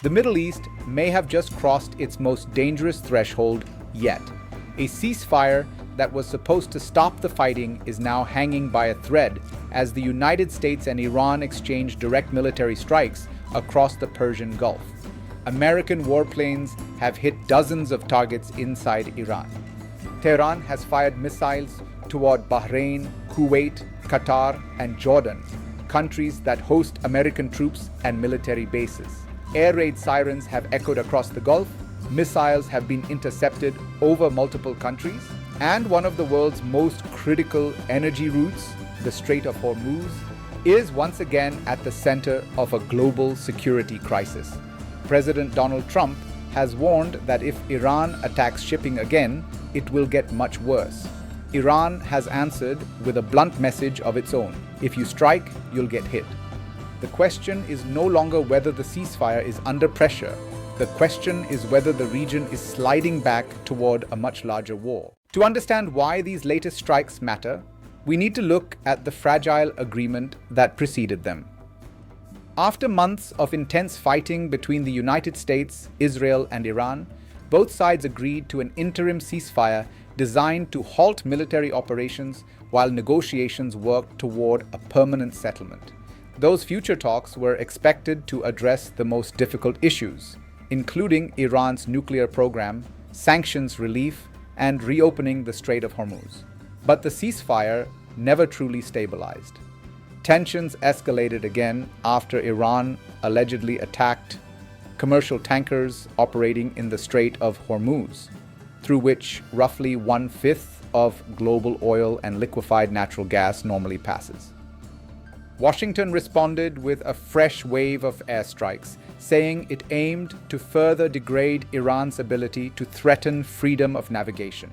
The Middle East may have just crossed its most dangerous threshold yet. A ceasefire that was supposed to stop the fighting is now hanging by a thread as the United States and Iran exchange direct military strikes across the Persian Gulf. American warplanes have hit dozens of targets inside Iran. Tehran has fired missiles toward Bahrain, Kuwait, Qatar, and Jordan, countries that host American troops and military bases. Air raid sirens have echoed across the Gulf, missiles have been intercepted over multiple countries, and one of the world's most critical energy routes, the Strait of Hormuz, is once again at the center of a global security crisis. President Donald Trump has warned that if Iran attacks shipping again, it will get much worse. Iran has answered with a blunt message of its own: if you strike, you'll get hit. The question is no longer whether the ceasefire is under pressure. The question is whether the region is sliding back toward a much larger war. To understand why these latest strikes matter, we need to look at the fragile agreement that preceded them. After months of intense fighting between the United States, Israel, and Iran, both sides agreed to an interim ceasefire designed to halt military operations while negotiations worked toward a permanent settlement. Those future talks were expected to address the most difficult issues, including Iran's nuclear program, sanctions relief, and reopening the Strait of Hormuz. But the ceasefire never truly stabilized. Tensions escalated again after Iran allegedly attacked commercial tankers operating in the Strait of Hormuz, through which roughly 1/5 of global oil and liquefied natural gas normally passes. Washington responded with a fresh wave of airstrikes, saying it aimed to further degrade Iran's ability to threaten freedom of navigation.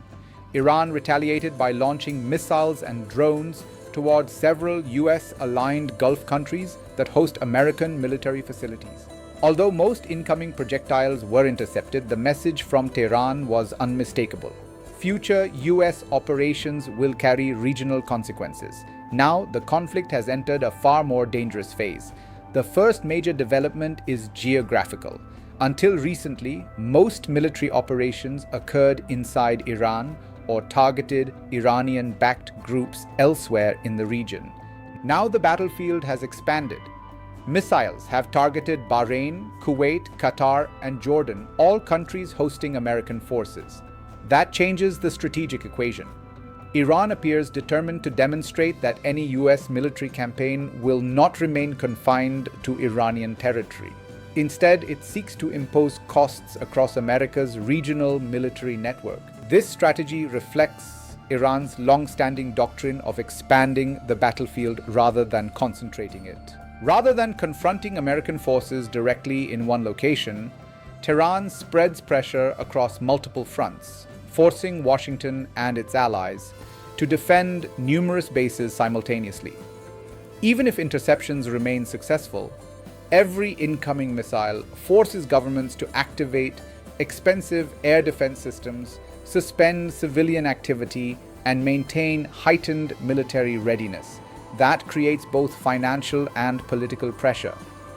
Iran retaliated by launching missiles and drones towards several US-aligned Gulf countries that host American military facilities. Although most incoming projectiles were intercepted, the message from Tehran was unmistakable. Future US operations will carry regional consequences. Now, the conflict has entered a far more dangerous phase. The first major development is geographical. Until recently, most military operations occurred inside Iran or targeted Iranian-backed groups elsewhere in the region. Now the battlefield has expanded. Missiles have targeted Bahrain, Kuwait, Qatar, and Jordan, all countries hosting American forces. That changes the strategic equation. Iran appears determined to demonstrate that any US military campaign will not remain confined to Iranian territory. Instead, it seeks to impose costs across America's regional military network. This strategy reflects Iran's long-standing doctrine of expanding the battlefield rather than concentrating it. Rather than confronting American forces directly in one location, Tehran spreads pressure across multiple fronts, forcing Washington and its allies to defend numerous bases simultaneously. Even if interceptions remain successful, every incoming missile forces governments to activate expensive air defense systems, suspend civilian activity, and maintain heightened military readiness. That creates both financial and political pressure.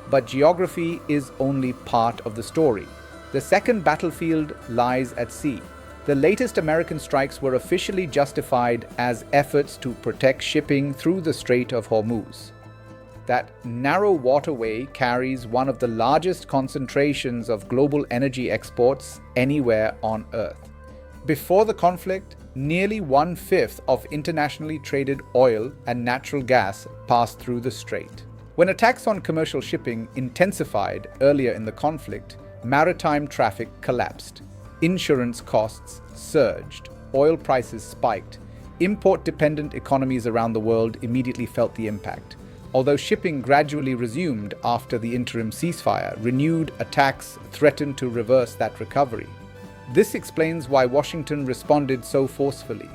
But geography is only part of the story. The second battlefield lies at sea. The latest American strikes were officially justified as efforts to protect shipping through the Strait of Hormuz. That narrow waterway carries one of the largest concentrations of global energy exports anywhere on Earth. Before the conflict, nearly 1/5 of internationally traded oil and natural gas passed through the strait. When attacks on commercial shipping intensified earlier in the conflict, maritime traffic collapsed. Insurance costs surged, oil prices spiked. Import-dependent economies around the world immediately felt the impact. Although shipping gradually resumed after the interim ceasefire, renewed attacks threatened to reverse that recovery. This explains why Washington responded so forcefully.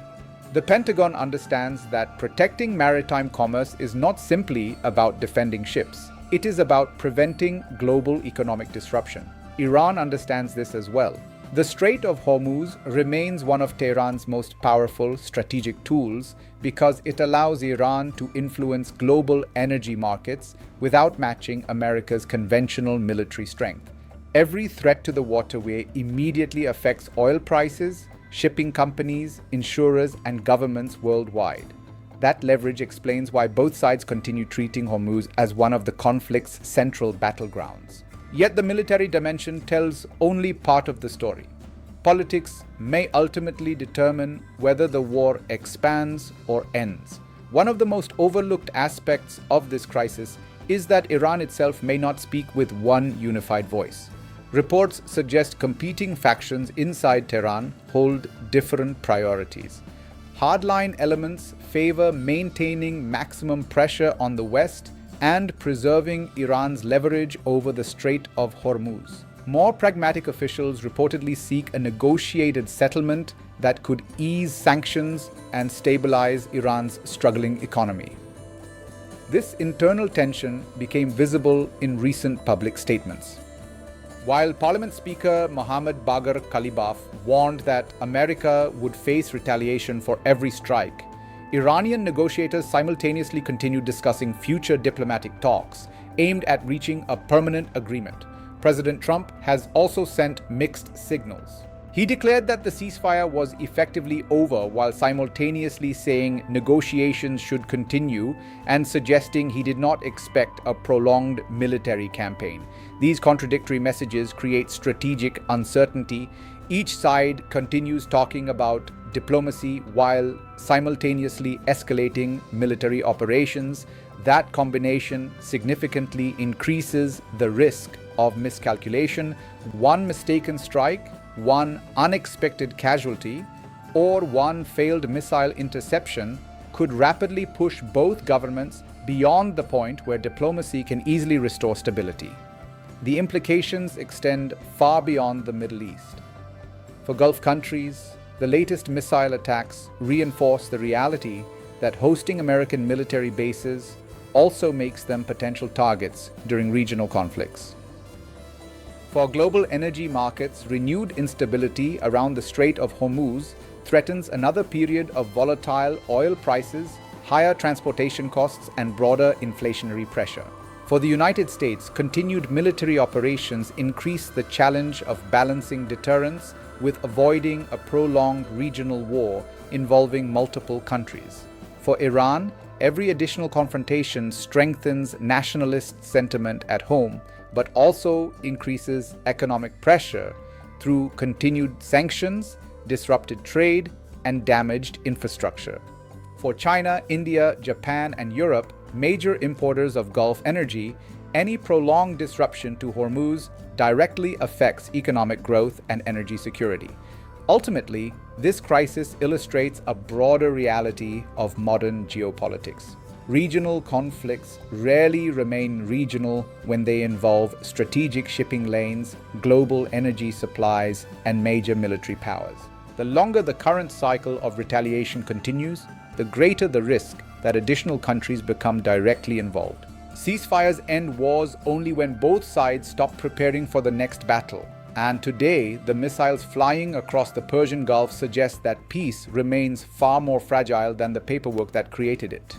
The Pentagon understands that protecting maritime commerce is not simply about defending ships. It is about preventing global economic disruption. Iran understands this as well. The Strait of Hormuz remains one of Tehran's most powerful strategic tools because it allows Iran to influence global energy markets without matching America's conventional military strength. Every threat to the waterway immediately affects oil prices, shipping companies, insurers, and governments worldwide. That leverage explains why both sides continue treating Hormuz as one of the conflict's central battlegrounds. Yet the military dimension tells only part of the story. Politics may ultimately determine whether the war expands or ends. One of the most overlooked aspects of this crisis is that Iran itself may not speak with one unified voice. Reports suggest competing factions inside Tehran hold different priorities. Hardline elements favor maintaining maximum pressure on the West and preserving Iran's leverage over the Strait of Hormuz. More pragmatic officials reportedly seek a negotiated settlement that could ease sanctions and stabilize Iran's struggling economy. This internal tension became visible in recent public statements. While Parliament Speaker Mohammad Bagher Khalibaf warned that America would face retaliation for every strike, Iranian negotiators simultaneously continued discussing future diplomatic talks aimed at reaching a permanent agreement. President Trump has also sent mixed signals. He declared that the ceasefire was effectively over while simultaneously saying negotiations should continue and suggesting he did not expect a prolonged military campaign. These contradictory messages create strategic uncertainty. Each side continues talking about diplomacy while simultaneously escalating military operations. That combination significantly increases the risk of miscalculation. One mistaken strike, one unexpected casualty, or one failed missile interception could rapidly push both governments beyond the point where diplomacy can easily restore stability. The implications extend far beyond the Middle East. For Gulf countries, the latest missile attacks reinforce the reality that hosting American military bases also makes them potential targets during regional conflicts. For global energy markets, renewed instability around the Strait of Hormuz threatens another period of volatile oil prices, higher transportation costs, and broader inflationary pressure. For the United States, continued military operations increase the challenge of balancing deterrence with avoiding a prolonged regional war involving multiple countries. For Iran, every additional confrontation strengthens nationalist sentiment at home, but also increases economic pressure through continued sanctions, disrupted trade, and damaged infrastructure. For China, India, Japan, and Europe, major importers of Gulf energy, any prolonged disruption to Hormuz directly affects economic growth and energy security. Ultimately, this crisis illustrates a broader reality of modern geopolitics. Regional conflicts rarely remain regional when they involve strategic shipping lanes, global energy supplies, and major military powers. The longer the current cycle of retaliation continues, the greater the risk that additional countries become directly involved. Ceasefires end wars only when both sides stop preparing for the next battle. And today, the missiles flying across the Persian Gulf suggest that peace remains far more fragile than the paperwork that created it.